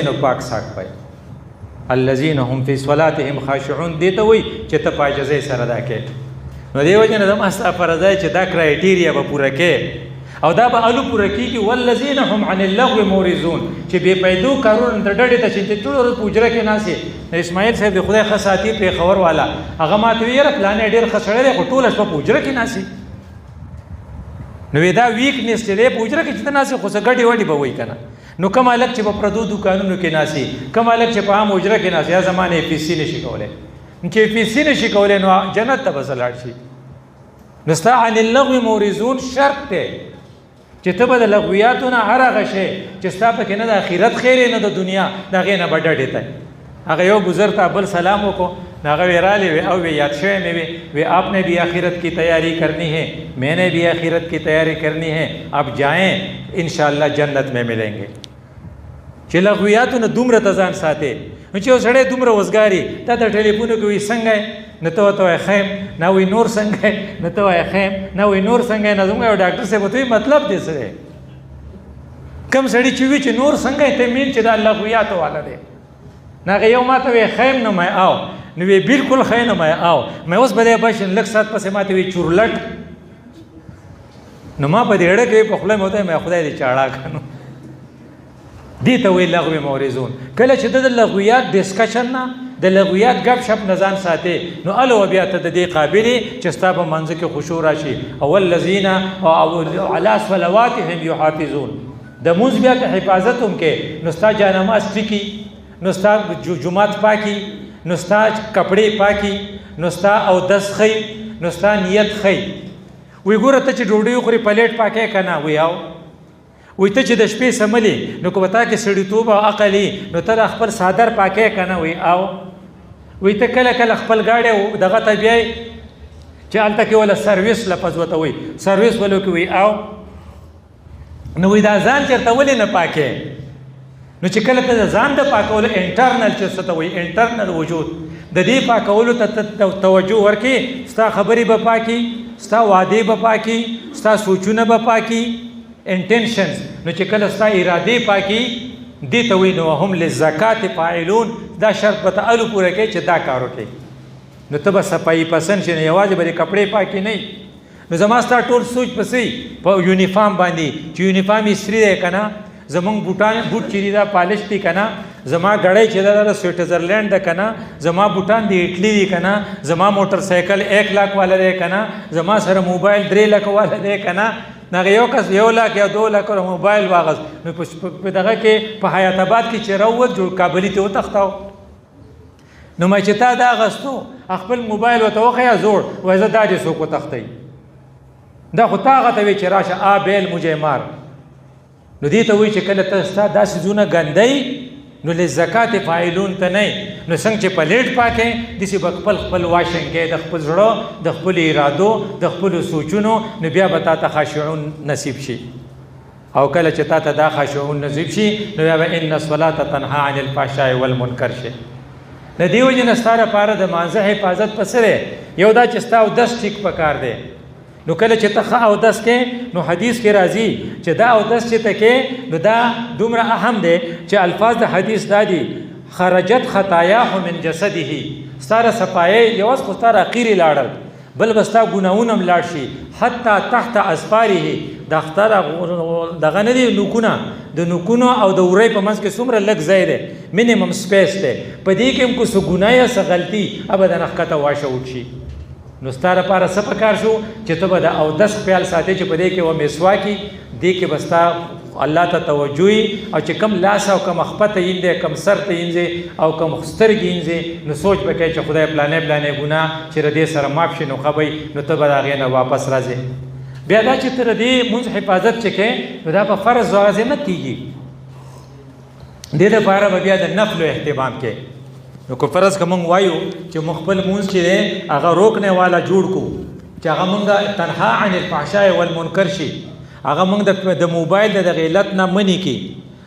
نو پاک ساک پای الذین هم فی صلاتهم خاشعون دې ته وایي چې ته په عاجزۍ سره دا کې نو دې وجه نه زما ستا فرض دی چې دا کرایټیریا به پوره کې او دا به الو پوره کېږي والذین هم عن اللغو معرضون چې بې پیدو کارونه د ډډې ته چې ټوله ورځ په حجره کې ناست یې اسماعیل صاحب د خدای ښه ساتي پېښور والا هغه ما ته ویل یاره پلانې ډېر ښه سړی دی خو ټوله شپه په حجره کې ناست نو دا ویکنیس چې دی په حجره کې چې ته ناست خو څه ګډې وډې به وایي که نه نو کوم هلک چې په پردو دوکانونو کې ناست کوم هلک چې په عام حجره کې ناست یا زما نه FPC نشي کولی چې FPC نشي کولی نو جنت ته به څه لاړ شي نو ستا عن اللغو معرضون شرط دی چې ته به د لغویاتو نه هر هغه شی چې ستا پکې نه د آخرت خیر نه د دنیا د هغې نه به ډډې ته هغه یو بزرگ ته بل سلام وکړو نو هغه وی رالی وی او وی یاد شوی مې وی آپ نے بھی آخرت کی تیاری کرنی ہے میں نے بھی آخرت کی تیاری کرنی ہے اب جائیں انشاءاللہ جنت میں ملیں گے چې لغویاتو نه دومره ته ځان ساتې نو چې یو سړی دومره وزګاري تا ته ټلیفون کوي وایي څنګه یې نو ته ورته وایې خیم نه وایي نور څنګه یې نو ته وایې خیم نه وایي نور څنګه یې نه زموږ یو ډاکټر صاحب ورته وایي مطلب دې څه دی کوم سړي چې وي چې نور څنګه یې ته مین چې دا لغویاتو والا دی نو هغه یو ما ته وایي خیم نو مې آو نو وی بالکل خی نو مې آو مې اوس به دی بشن لږ ساعت پسې ما ته وایي چورلټ نو ما په دې اړه کې په خوله مې ورته مې خدای دې چاړه کړه نو دې ته وایي لغو معرضون کله چې د لغویات ډسکشن نه د لغویات ګپ شپ نه ځان ساتې نو الو بیا ته د دې قابل چې ستا په منځ کې خشوع راشي او الذین علی صلواتهم یحافظون د مونځ بیا ته حفاظت هم کې نو ستا جانماز ټیکي نو ستا جومات پاکي نو ستا کپړې پاکي نو ستا اودس ښي نو ستا نیت ښي وی ګوره ته چې ډوډۍ وخورې پلیټ پاکې که نه وی او وی ته چې د شپې سملې نو که به تا کې سړیتوب او عقل نو ته د خپل صادر پاکې که نه وی او وی ته کله کله خپل ګاډی دغه ته بیایي چې هلته کې وله سروس لفظ ورته وایي سروس ولو کې وی او نو وی دا ځان چېرته ولې نه پاکې نو چې کله ته د ځان د پاکولو انټرنل چې څه ته وایي انټرنل وجود د دې پاکولو ته توجه ورکړې ستا خبرې به پاکي ستا وعدې به پاکي ستا سوچونه به پاکي انټینشنز نو چې کله ستا ارادې پاکي دې ته وایي نو هم للزکات فاعلون دا شرط به ته الو پوره کوي چې دا کار وکړي نو ته به صفایي پسند شې نه یوازې به دې کپړې پاکي نه نو زما ستا ټول سوچ پسې په یونیفارم باندې چې یونیفارم استري دی که نه زمونږ بوټ چې دي دا پالش دي که نه زما ګړی چې دا د سویټزرلینډ ده که نه زما بوټان د اټلي دي که نه زما موټر سایکل 1 لاک والا دی که نه زما سره موبایل 3 لک والا دی که نه هغه یو کس 1 لاک یا 2 لاک موبایل واغست نو په دغه کې په حیات آباد کې چې راووت جوړ کابلي ته وتښتاو نو مې چې تا دا اغستو خپل موبایل ورته وښیه زوړ وایي زه دا دې څوک وتښتئ دا خو تا هغه ته وایي چې راشه آ بیل مجھے مار نو دې ته وایي چې کله ته ستا دا څیزونه ګندئ نو لزکات فاعلون ته نه نو څنګه چې پلیټ پاکې داسې به خپل واشنګ کې د خپل زړه د خپلو ارادو د خپلو سوچونو نو بیا به تا ته خاشعون نصیب شي او کله چې تا ته دا خاشعون نصیب شي نو بیا به ان الصلاة تنهی عن الفحشاء والمنکر شي د دې وجې نه ستا لپاره د مانځه حفاظت په څه دی یو دا چې ستا اودس ټیک پکار دی نو کله چې ته ښه اودس کې نو حدیث کې راځي چې دا اودس چې ته کې نو دا دومره اهم دی چې الفاظ د حدیث دا دي خرجت خطایاه من جسده ستاره صفایې یوازې خو ستا راقیرې لاړل بل به ستا ګناهونه هم لاړ شي حتی تحت اسفاره دا ښتاره دغه نه دي نوکونه د نوکونو او د ورۍ په منځ کې څومره لږ ځای دی منیمم سپیس دی په دې کې هم که څه ګناه یا څه غلطي ابدا نه ښکته واشه وټشي نو ستا لپاره څه پکار شو چې ته به د اودس خیال ساتې چې په دې کې و مسواکي دې کې به ستا الله ته توجه او چې کم لاس او کم خپه ته یینځې کم سر ته یینځې او کم سترګې یینځې نو سوچ به کوې چې خدای پلانې ګناه چې د دې سره معاف شي نو ښه به نو ته به د هغې نه واپس راځې بیا دا چې ته د دې مونځ حفاظت چې کوې نو دا په فرض واضح نه کېږي دې دپاره به بیا د نفلو اهتمام کوې نو که فرض که مونږ وایو چې مونږ خپل مونځ چې دی هغه روکنے والا جوړ کړو چې هغه مونږ تنها عن الفحشاء والمنکر شي هغه مونږ د موبایل د دغې علت نه منې کړي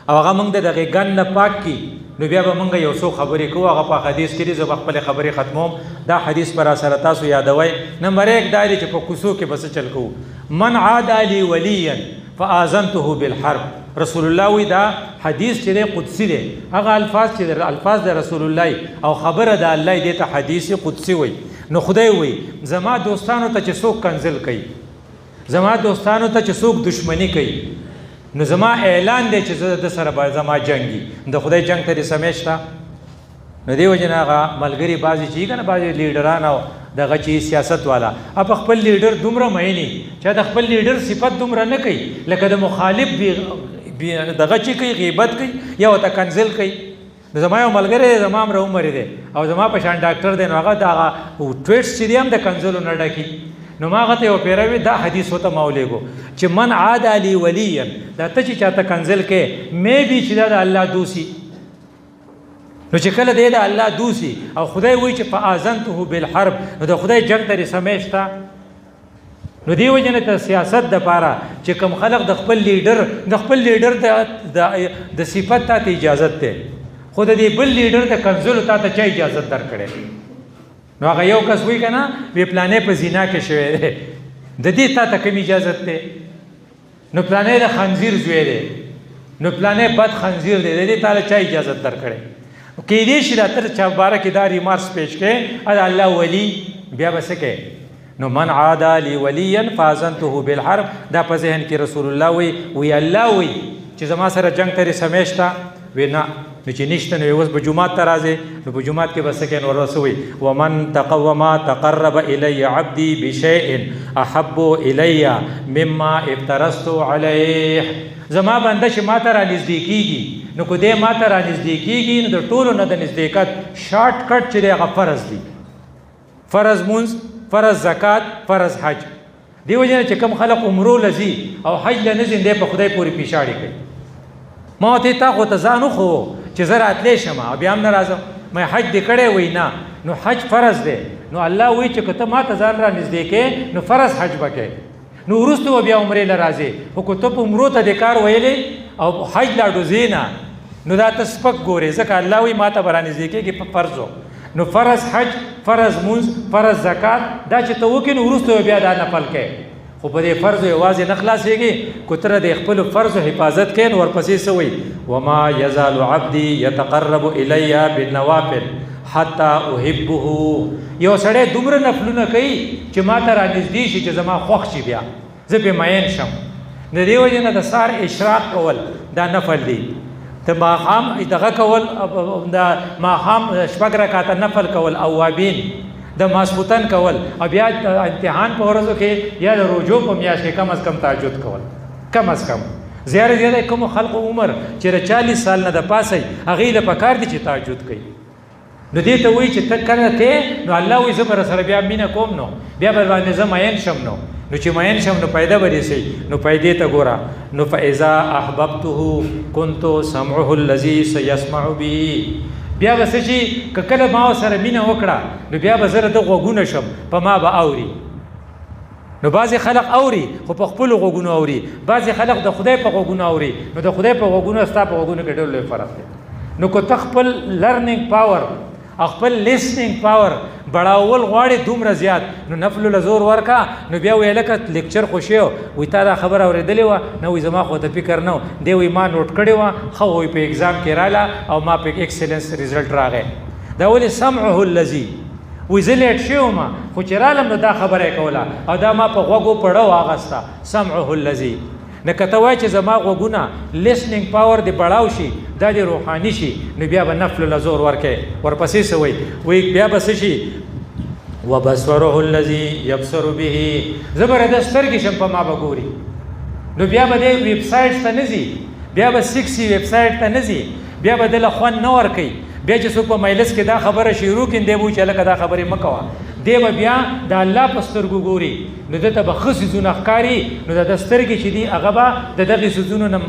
او هغه مونږ د دغې ګن نه پاک کړي نو بیا به مونږ یو څو خبرې کوو هغه په حدیث کې دي زه به خپلې خبرې ختموم دا حدیث به راسره تاسو یادوئ نمبر 1 دا دی چې په کوڅو کې به څه چل کوو من عاد لي ولیا فآذنته بالحرب رسول الله وی دا حدیث چې قدسی دی هغه الفاظ چې الفاظ د رسول الله او خبره د الله دی ته حدیث قدسی وی نو خدای وی زما دوستانو ته چې څوک کنزل کوي زما دوستانو ته چې څوک دشمنی کوي نو زما اعلان دی چې زه د سره به زما جنگي د خدای جنگ ته سمیشتا نو دی وجه هغه ملګری بازي چې کنه بازي لیډران او دغه چې سیاست والا اپ خپل لیډر دومره مېنی چې د خپل لیډر صفت دومره نه کوي لکه د مخالف دغه چې کوي غیبت کوي یا وته کنزل کوي زما یو ملګری زما عمر عمر دی او زما په شان ډاکټر دی نو هغه دا ټویټس چې هم د کنزلو نه ډکی نو ما غته یو پیروي دا حدیث وته مولېګو چې من عاد علی ولیا دا ته چې چاته کنزل کې مې بي چې دا د الله دوسی نو چې کله دی د الله دوسی او خدای وایي چې فاذنته بالحرب نو د خدای جنگ ته سمیشتا نو دی وجنه ته سیاست د پاره چې کوم خلق د خپل لیډر د صفات ته اجازه ده خود دې بل لیډر د کنزل ته چا اجازه درکړي نو هغه یو کس وی کنه وی پلانې په زنا کې شوی دی د دې ته کوم اجازه ده نو پلانې د خنزیر زوی دی نو پلانې بد خنزیر دی د دې ته چا اجازه درکړي کې دې شي تر چا بارک داري مارس پیش کې الله ولی بیا بس کې نو من عاد لي وليا فازنته بالحرب دا په ذهن کې رسول الله وی الله وی چې زما سره جنگ ترې سمیشتا وینا نو چې نشته نو اوس په جمعات ته راځي نو په جمعات کې بس کې نور رسوي ومن تقوما تقرب الي عبدي بشيء احب الي مما افترست عليه زما بنده چې ما ته را نږدې کیږي نو کو دې ما ته را نږدې کیږي نو د ټولو نه د نږدېکت شارټ کټ چې هغه فرض دي فرض مونځ فرض زکات فرض حج دی وجه چې کوم خلق عمره لذي او حج لنځي دې په خدای پوری پیشاړي کوي ما ته تا خو ته ځانو خو چې زه راتلې شم بیا هم نه راځم مې حج دې کړی وای نه نو حج فرض دی نو الله وایي چې کته ما ته ځان را نږدې کې نو فرض حج وکړي نو ورستو بیا عمره لرازي خو کته په عمره ته د کار ویلې او حج لا دوزینا نو دا تسپک ګوري ځکه الله وایي ما ته برانې ځکه کې په فرضو نو فرض حج فرض منز فرض زکات دا چې ته وکې نو ورستو بیا دا نفل کې خو په دې فرض یوازې نه خلاصېږي کتره د خپل فرض حفاظت کوي نو ورپسې سوي وما يزال عبدي يتقرب الي بالنوافل حتى احبه یو سړی دومره نفلونه کوي چې ما ته رانږدې شي چې زما خوښ شي بیا زه په ماین شم د دې وجه نه د سار اشراق کول دا نفل دی ته ماښام دغه کول د ماښام شپږ رکعاته نفل کول اوابین د ماسپوتن کول او بیا امتحان په ورځو کې یا د روزو په میاشت کې کم از کم تهجد کول کم از کم زیاده کوم خلق عمر چې 40 سال نه د پاسه هغه له پکار دي چې تهجد کوي نو دې ته وایي چې ته کنه کې نو الله وایي زبر سره بیا مینه کوم نو بیا باندې زماین شم نو چې ماین شم نو پیدا بری سي نو پیدې ته ګورا نو فاذا احببته كنت سمعه الذي سيسمع به بیا بس چې کله ما سره مینه وکړه نو بیا به زره د غوګونه شم په ما به اوري نو بعضی خلق اوري خو په خپل غوګونو اوري بعضی خلق د خدای په غوګونو اوري نو د خدای په غوګونو ستا په غوګونو کې ډېر لوی فرق دی نو کو تخپل لرننګ پاور خپل لیسننګ پاور بڑاول غواړي دومره زیات نو نفل لزور ورکا نو بیا ویل ک لیکچر خوشیو وی تا دا خبر اوریدلې و نو زما خو ته فکر نو دی وی ما نوٹ کړی و خو وی په ایگزام کې رااله او ما په ایکسلنس ریزلټ راغی دا ولې سمعه الذی وی زلیټ شو ما خو چې رالم نو دا خبره کوله او دا ما په غوګو پړو اغستا سمعه الذی نه کته وای چې زما غوګونه لیسننګ پاور دی بڑاو شي دا دی روحاني شي نو بیا به نفل لزور ورکې ورپسې سوي وی بیا بس شي وبصره الذي يبصر به زبردست سترګې شم په ما بګوري نو بیا به د ویب سایټ ته نزي بیا به 60 ویب سایټ ته نزي بیا به د لخوان نور کوي بیا چې څوک په مجلس کې دا خبره شروع کین دی وو چې لکه دا خبره مکوا دی بیا د الله په سترګو ګوري نو دته به خصي زونه ښکاری نو د سترګې چې دی هغه به د دغه سوزونو نه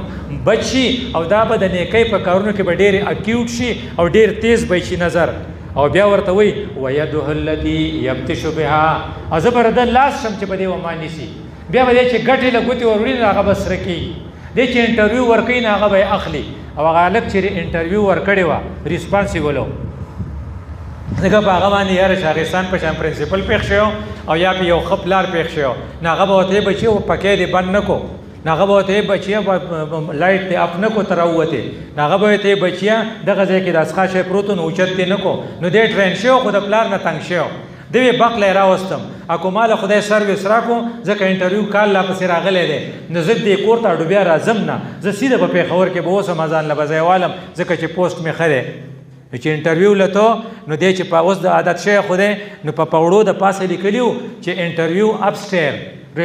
بچي او دا به د نیکي په کارونو کې به ډېر اکیوټ شي او ډېر تیز به شي نظر او بیا ورته وي ويده التي يبتش بها ازبر د لاس شم چې بده و مانی سي بیا به چې ګټه لګوتي ورولې هغه بس رکی د چې انټرویو ورکې نه هغه به اخلي او غالب چې انټرویو ورکړي وا ریسپانس یې ولو دغه هغه باندې یاره شاغستان په شان پرنسپل پېښ شو او یا په یو خپلار پېښ شو نه هغه به ته بچي او پکې دې بند نکو هغه به ورته بچیا لایټ ته اپ نه کو تر وته هغه به ته بچیا دغه ځای کې د اسخا شی پروت نو اوچت نه کو نو دې ټرین شو خو د پلار نه تنگ شو دوی بقله راوستم اكو مال خدای سرویس راکو ځکه انټرویو کال لا پسې راغلی دی نو زه دې کور ته ډوبیا راځم نه زه سیده په پیښور کې به اوسم ځان له به ځای والم ځکه چې پوسټ مې ښه دی چې انټرویو لته نو دی چې په اوس د عادت شی خو دی نو په پوړو د پاسه لیکلیو چې انټرویو اپسټیر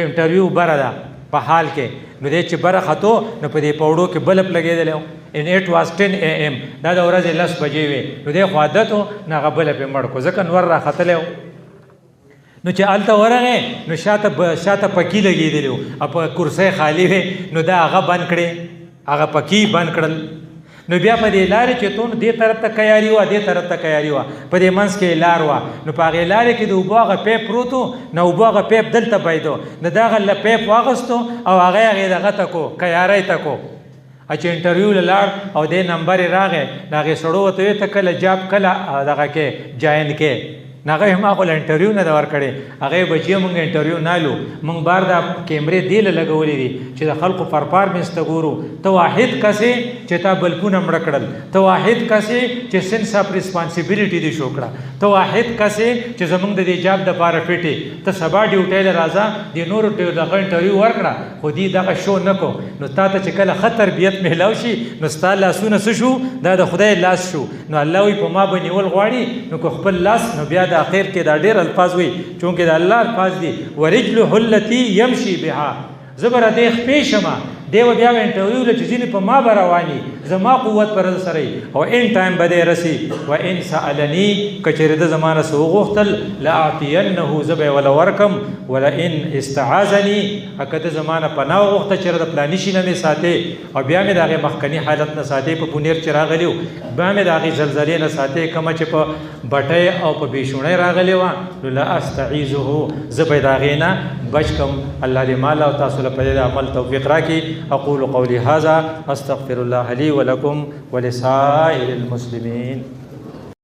انټرویو بره ده په حال کې نو دی چې بره خطو نو په دې پوړو کې بلب لګېدلی ان it was 10 AM دا د ورځې 10 بجې وې نو دی خو عادت و نو هغه بلب یې مړ کړو ځکه نور راختلی و نو چې هلته ورغې نو شاته پکي لګېدلی و او په کرسۍ خالي وې نو دا هغه بند کړې هغه پکي بند کړل نو بیا په دې لارې چې تون دې طرف ته کیاري وه دې طرف ته کیاري وه په دې منځ کې لار وه نو په هغې لارې کې د اوبو هغه پیپ پروت و نو اوبو هغه پیپ دلته پیدو نو دا هغه پیپ واغستو او هغه یې هغې دغه ته کو کیاری ته کو چې انټرویو له لاړ او دې نمبر یې راغی د هغې سړو ورته ویې ته کله جاب کله دغه کې جاین کې هغه ما خو له انټرویو نه ده ورکړې هغې بچیه مونږ انټرویو نالو مونږ بار دا کیمرې دې له لګولې دي چې د خلکو پرفارمنس ته ګورو ته واحد کسې چې تا بلپونه مړه کړل ته واحد کسې چې سنس اف ریسپانسیبلیټي دې شو کړه ته واحد کسې چې زمونږ د دې جاب دپاره فټې ته سبا ډیوټۍ له راځه د نورو دغه انټرویو ورکړه خو دې دغه شو نه کو نو تا ته چې کله ښه تربیت میلاو شي نو ستا لاسونه څه شو دا د خدای لاس شو نو الله وایي په ما به نیول غواړي نو که خپل لاس نو بیا د اخر کې دا ډېر الفاظ وي چونکې د الله الفاظ دي ورجله التي يمشي بها زبر دې خپې شمه دیو بیا انټرویو له چې ځینې په ما به رواني زما قوت پر سره او ان ټایم به دې رسي و ان سالني کچېرې د زمانه څه وغوښتل لاعطینه زه به یې وله ورکم ولا ان استعاذني که د زمانه پناه وغوښته چې د فلاني شي نه مې ساتې او بیا مې د هغې مخکني حالت نه ساتې په پونیر چې راغلی و بیا مې د هغې زلزلې نه ساتې کومه چې په بټۍ او په بېشوڼۍ راغلې وه نو لا استعیذه زه به یې د هغې نه بچ کم الله دې مال او تاسو له په دې د عمل توفیق راکړي أقول قولي هذا أستغفر الله لي ولكم ولسائر المسلمين